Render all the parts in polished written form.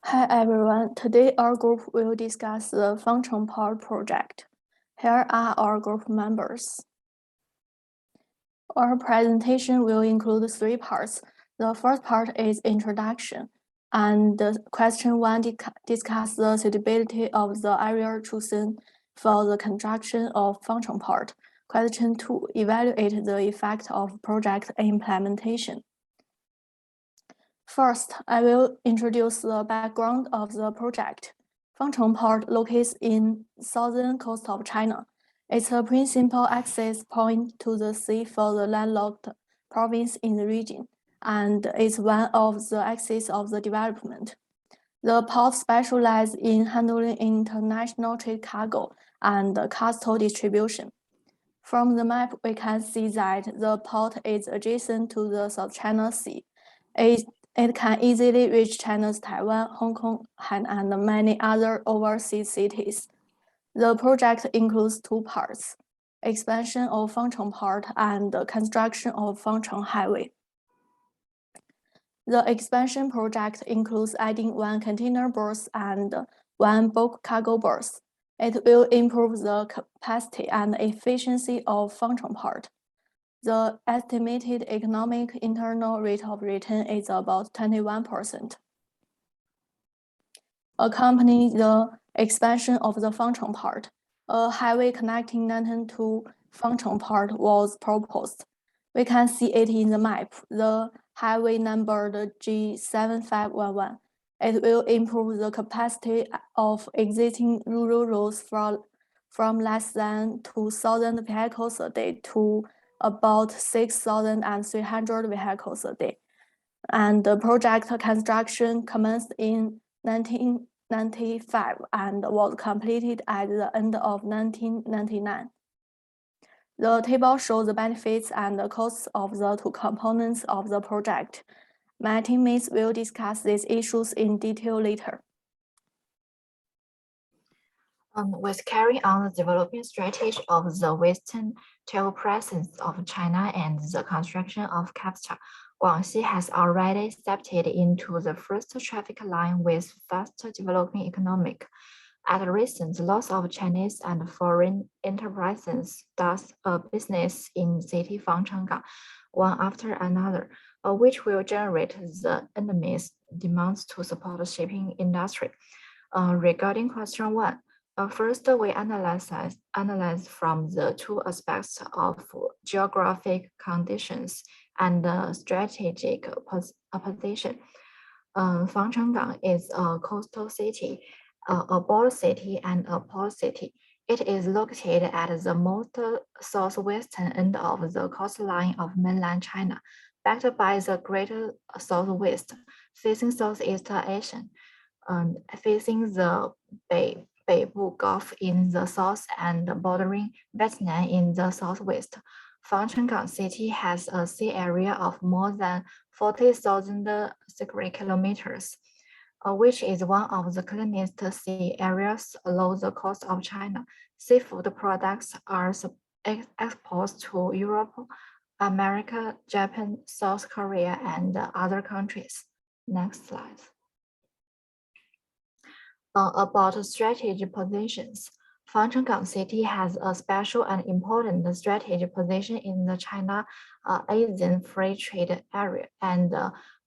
Hi everyone, today our group will discuss the Fangcheng Port project. Here are our group members. Our presentation will include 3 parts. The first part is introduction, and question 1 discuss the suitability of the area chosen for the construction of Fangcheng Port. Question 2 evaluate the effect of project implementation. First, I will introduce the background of the project. Fangcheng Port located in southern coast of China. It's a principal access point to the sea for the landlocked province in the region, and it's one of the axes of the development. The port specializes in handling international trade cargo and coastal distribution. From the map, we can see that the port is adjacent to the South China Sea. It can easily reach China's Taiwan, Hong Kong, and many other overseas cities. The project includes 2 parts: expansion of Fangcheng Port and the construction of Fangcheng Highway. The expansion project includes adding 1 container berth and 1 bulk cargo berth. It will improve the capacity and efficiency of Fangcheng Port. The estimated economic internal rate of return is about 21%. Accompanying the expansion of the Fangcheng Port, a highway connecting Nanton to Fangcheng Port was proposed. We can see it in the map, the highway numbered G7511. It will improve the capacity of existing rural roads from less than 2,000 vehicles a day to about 6,300 vehicles a day. And the project construction commenced in 1995 and was completed at the end of 1999. The table shows the benefits and the costs of the 2 components of the project. My teammates will discuss these issues in detail later. With carrying on the development strategy of the Western travel presence of China and the construction of capital, Guangxi has already stepped into the first traffic line with fast developing economic. At recent, lots of Chinese and foreign enterprises does business in city Fangcheng, one after another, which will generate the enormous demands to support the shipping industry. Regarding question 1, first, we analyze from the 2 aspects of geographic conditions and strategic position. Fangcheng is a coastal city, a border city, and a port city. It is located at the most southwestern end of the coastline of mainland China, backed by the Greater Southwest, facing Southeast Asia, facing the Beibu Gulf in the south and bordering Vietnam in the southwest. Fangcheng City has a sea area of more than 40,000 square kilometers, which is one of the cleanest sea areas along the coast of China. Seafood products are exported to Europe, America, Japan, South Korea, and other countries. Next slide. About strategic positions, Fangcheng City has a special and important strategic position in the China ASEAN Free Trade Area and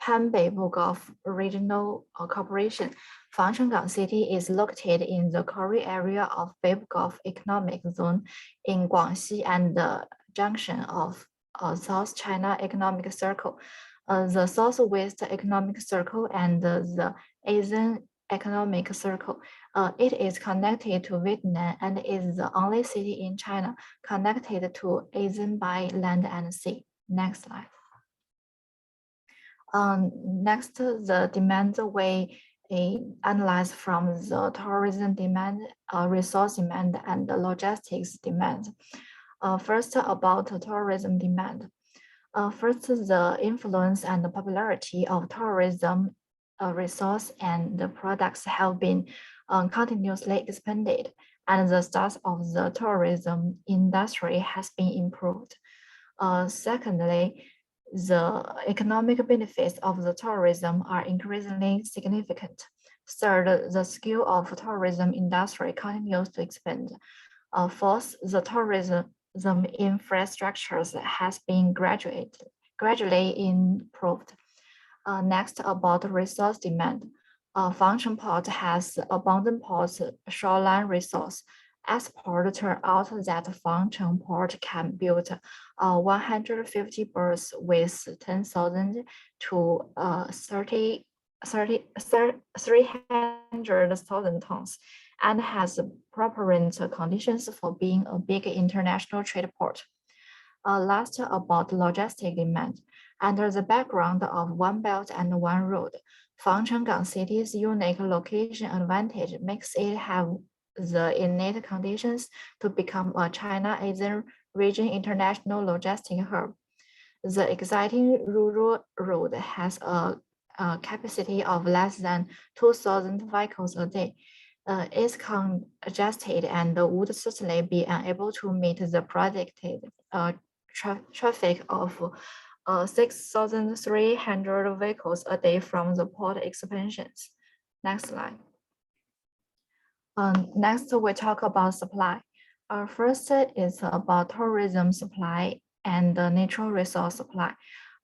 Pan-Beibu Gulf Regional Cooperation. Fangcheng City is located in the core area of Beibu Gulf Economic Zone in Guangxi and the junction of South China Economic Circle, the Southwest Economic Circle, and the ASEAN Economic Circle. It is connected to Vietnam and is the only city in China connected to ASEAN by land and sea. Next slide. Next, the demand we analyze from the tourism demand, resource demand, and the logistics demand. First, about tourism demand. First, the influence and the popularity of tourism resource and the products have been continuously expanded, and the status of the tourism industry has been improved. Secondly, The economic benefits of the tourism are increasingly significant. Third, the scale of tourism industry continues to expand. Fourth, the tourism infrastructures has been gradually improved. Next, about resource demand. Fangcheng Port has abundant port shoreline resource. Export turned out that Fangcheng Port can build 150 berths with 10,000 to 300,000 tons and has preparatory conditions for being a big international trade port. Last, about logistic demand. Under the background of One Belt and One Road, Fangcheng City's unique location advantage makes it have the innate conditions to become a China-Asian region international logistic hub. The exciting rural road has a capacity of less than 2,000 vehicles a day. It's congested and would certainly be unable to meet the predicted traffic of 6,300 vehicles a day from the port expansions. Next slide. Next, we talk about supply. First is about tourism supply and the natural resource supply.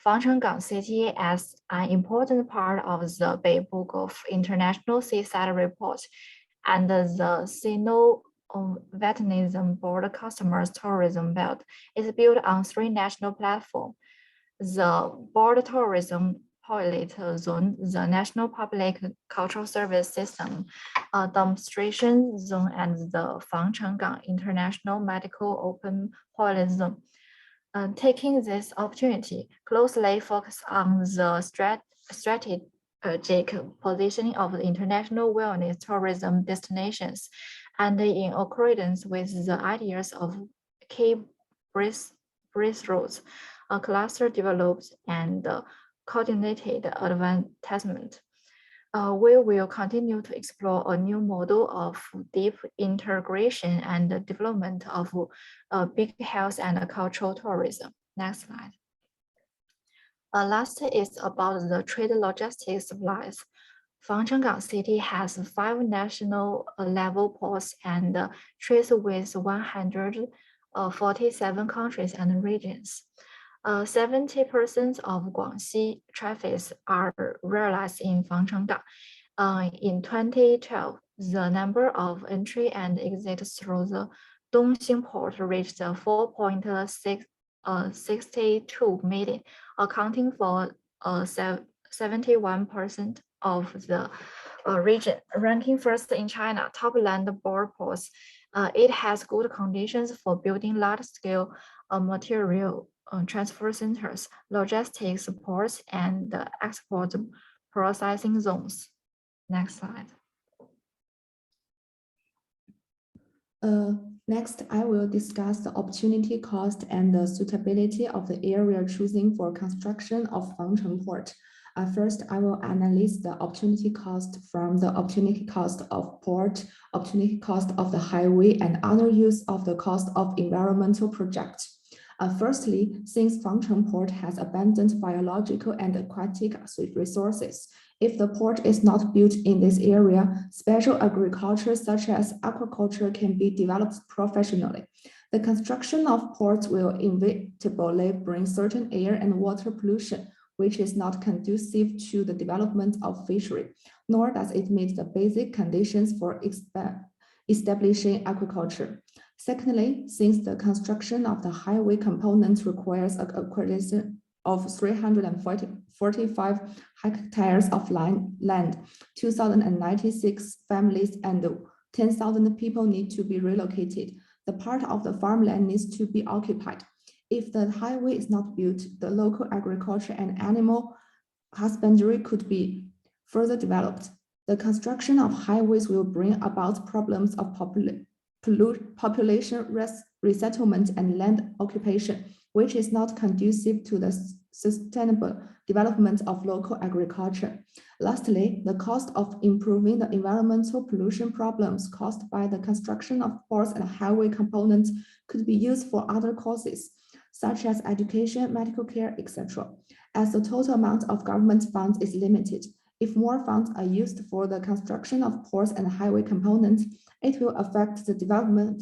Fangcheng City, as an important part of the Beibu Gulf International Seaside Report and the Sino-Vietnamese Border Customers Tourism Belt, is built on three national platforms: the Border Tourism Pilot Zone, the National Public Cultural Service System, Demonstration Zone, and the Fangcheng International Medical Open Pilot Zone. Taking this opportunity, closely focus on the strategic positioning of the international wellness tourism destinations, and in accordance with the ideas of key breakthroughs, a cluster developed and coordinated advancement. We will continue to explore a new model of deep integration and development of big health and cultural tourism. Next slide. Last is about the trade logistics supplies. Fangcheng City has 5 national level ports and trades with 147 countries and regions. 70% of Guangxi traffics are realized in Fangcheng. In 2012, the number of entry and exit through the Dongxing port reached 4.62 million, accounting for 71% of the region. Ranking first in China, top land border ports, it has good conditions for building large-scale material transfer centers, logistics ports, and export processing zones. Next slide. Next, I will discuss the opportunity cost and the suitability of the area choosing for construction of Fangcheng Port. First, I will analyze the opportunity cost from the opportunity cost of port, opportunity cost of the highway, and other use of the cost of environmental project. Firstly, since Fangcheng Port has abundant biological and aquatic resources, if the port is not built in this area, special agriculture such as aquaculture can be developed professionally. The construction of ports will inevitably bring certain air and water pollution, which is not conducive to the development of fishery, nor does it meet the basic conditions for establishing aquaculture. Secondly, since the construction of the highway component requires an acquisition of 345 hectares of land, 2,096 families and 10,000 people need to be relocated. The part of the farmland needs to be occupied. If the highway is not built, the local agriculture and animal husbandry could be further developed. The construction of highways will bring about problems of population resettlement and land occupation, which is not conducive to the sustainable development of local agriculture. Lastly, the cost of improving the environmental pollution problems caused by the construction of ports and highway components could be used for other causes, such as education, medical care, etc. As the total amount of government funds is limited, if more funds are used for the construction of ports and highway components, it will affect the development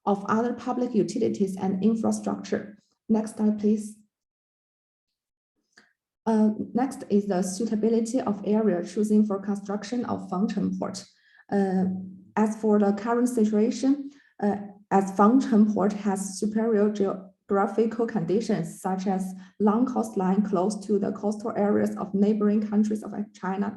of other public utilities and infrastructure. Next slide, please. Next is the suitability of area choosing for construction of Fangcheng Port. As for the current situation, as Fangcheng Port has superior geographical conditions, such as long coastline close to the coastal areas of neighboring countries of China,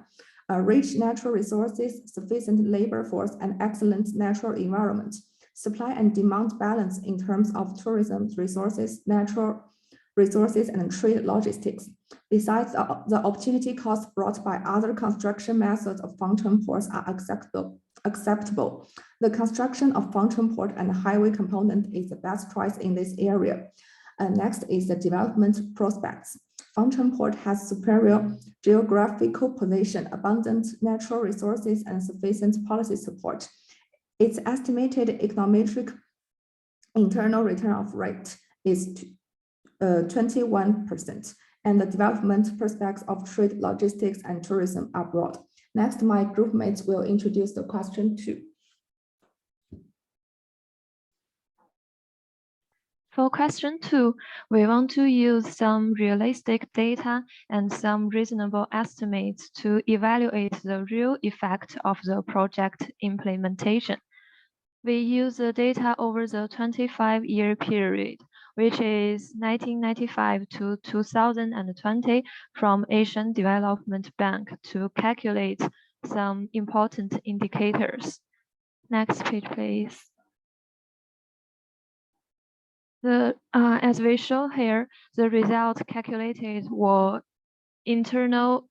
rich natural resources, sufficient labor force, and excellent natural environment. Supply and demand balance in terms of tourism resources, natural resources, and trade logistics. Besides, the opportunity costs brought by other construction methods of Fangcheng ports are acceptable. The construction of Fangcheng port and highway component is the best choice in this area. Next is the development prospects. Fangcheng port has superior geographical position, abundant natural resources, and sufficient policy support. Its estimated econometric internal return of rate is 21%, and the development prospects of trade, logistics, and tourism are broad. Next, my group mates will introduce the question 2. For question 2, we want to use some realistic data and some reasonable estimates to evaluate the real effect of the project implementation. We use the data over the 25-year period, which is 1995 to 2020 from Asian Development Bank to calculate some important indicators. Next page, please. As we show here, the results calculated were internal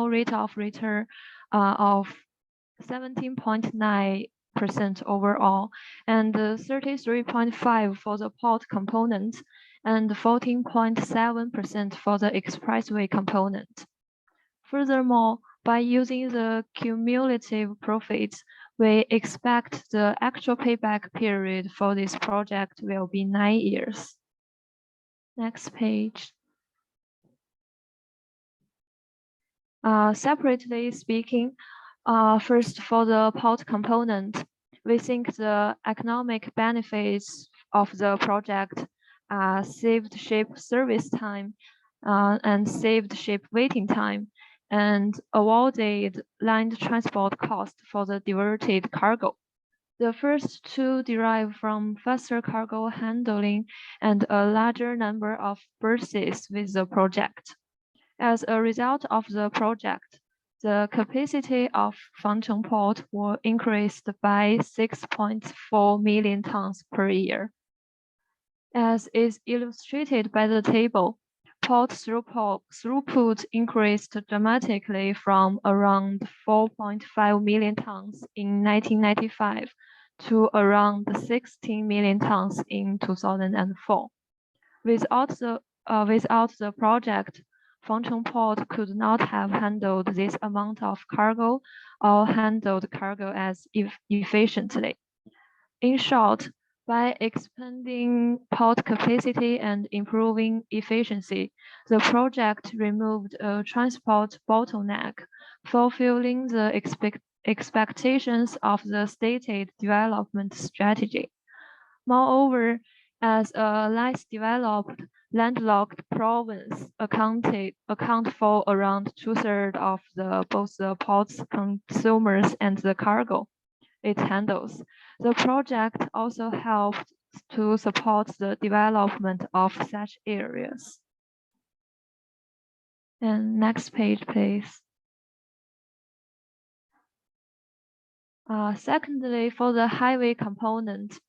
rate of return of 17.9% overall, and 33.5% for the port component, and 14.7% for the expressway component. Furthermore, by using the cumulative profits, we expect the actual payback period for this project will be 9 years. Next page. Separately speaking, first for the port component, we think the economic benefits of the project are saved ship service time and saved ship waiting time, and avoided land transport cost for the diverted cargo. The first two derive from faster cargo handling and a larger number of berths with the project. As a result of the project, the capacity of Fangcheng Port will increased by 6.4 million tons per year. As is illustrated by the table, port throughput increased dramatically from around 4.5 million tons in 1995 to around 16 million tons in 2004. Without the project, Fangcheng Port could not have handled this amount of cargo or handled cargo as efficiently. In short, by expanding port capacity and improving efficiency, the project removed a transport bottleneck, fulfilling the expectations of the stated development strategy. Moreover, as a less developed, landlocked province account for around 2/3 of both the port's consumers and the cargo it handles. The project also helped to support the development of such areas. And next page, please. Secondly, for the highway component,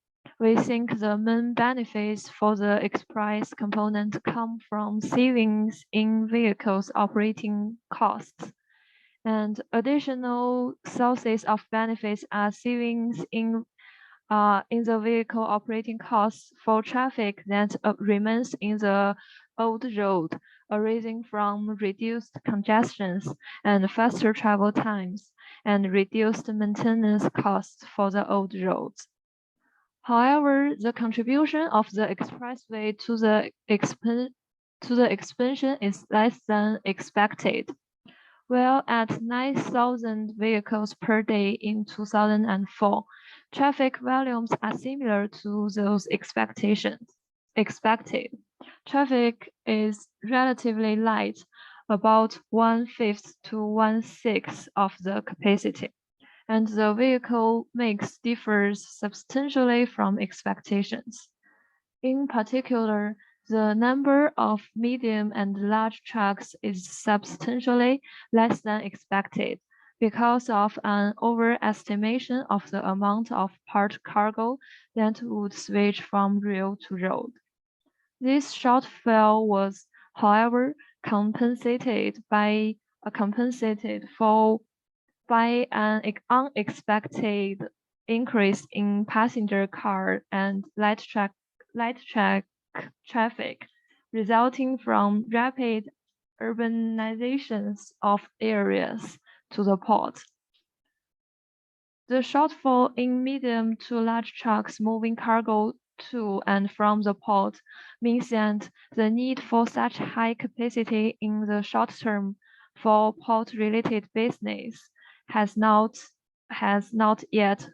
we think the main benefits for the express component come from savings in vehicles operating costs. And additional sources of benefits are savings in the vehicle operating costs for traffic that remains in the old road, arising from reduced congestions and faster travel times, and reduced maintenance costs for the old roads. However, the contribution of the expressway to the expansion is less than expected. While at 9,000 vehicles per day in 2004, traffic volumes are similar to those expected. Traffic is relatively light, about 1/5 to 1/6 of the capacity, and the vehicle mix differs substantially from expectations. In particular, the number of medium and large trucks is substantially less than expected because of an overestimation of the amount of part cargo that would switch from rail to road. This shortfall was, however, compensated for by an unexpected increase in passenger car and light truck traffic, resulting from rapid urbanizations of areas to the port. The shortfall in medium to large trucks moving cargo to and from the port means that the need for such high capacity in the short term for port-related business has not yet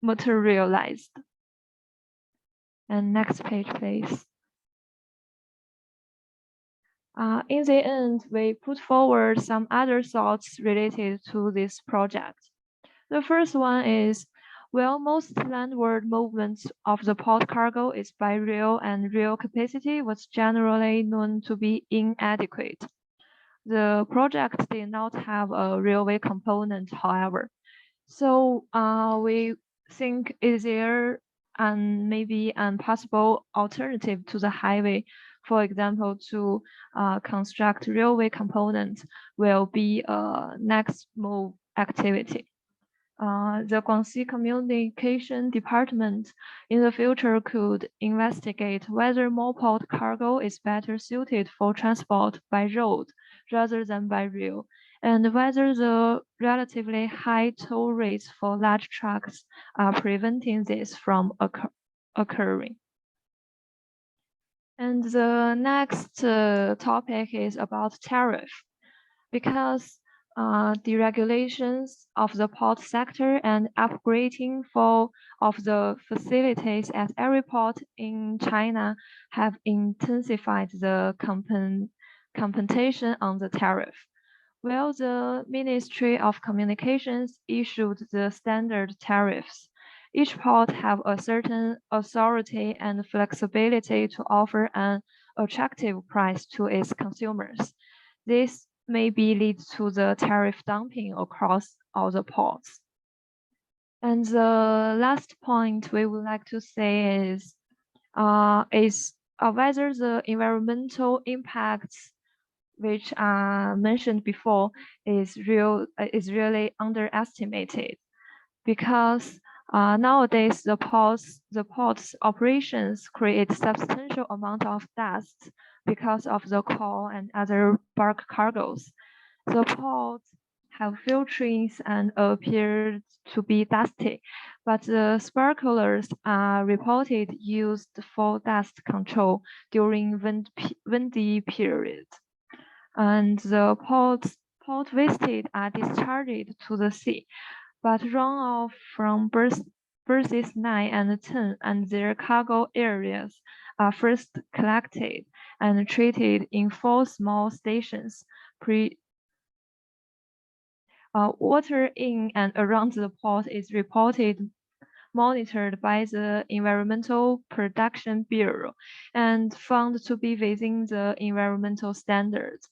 materialized. And next page, please. In the end, we put forward some other thoughts related to this project. The first one is, while most landward movement of the port cargo is by rail and rail capacity was generally known to be inadequate, the project did not have a railway component, however. So we think, is there maybe a possible alternative to the highway? For example, to construct railway components will be a next move activity. The Guangxi Communication Department in the future could investigate whether more port cargo is better suited for transport by road rather than by rail, and whether the relatively high toll rates for large trucks are preventing this from occurring. And the next topic is about tariff, because the regulations of the port sector and upgrading of the facilities at every port in China have intensified the competition on the tariff. While the Ministry of Communications issued the standard tariffs, each port have a certain authority and flexibility to offer an attractive price to its consumers. This maybe lead to the tariff dumping across all the ports. And the last point we would like to say is whether the environmental impacts which are mentioned before is really underestimated, because nowadays the port's operations create substantial amount of dust because of the coal and other bulk cargoes. The ports have filterings and appear to be dusty, but the sparklers are reported used for dust control during windy periods. And the port wastes are discharged to the sea, but runoff from berths 9 and 10 and their cargo areas are first collected and treated in 4 small stations. Water in and around the port is monitored by the Environmental Protection Bureau and found to be within the environmental standards.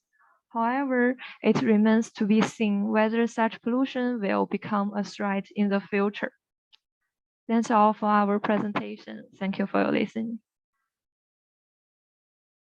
However, it remains to be seen whether such pollution will become a threat in the future. That's all for our presentation. Thank you for your listening.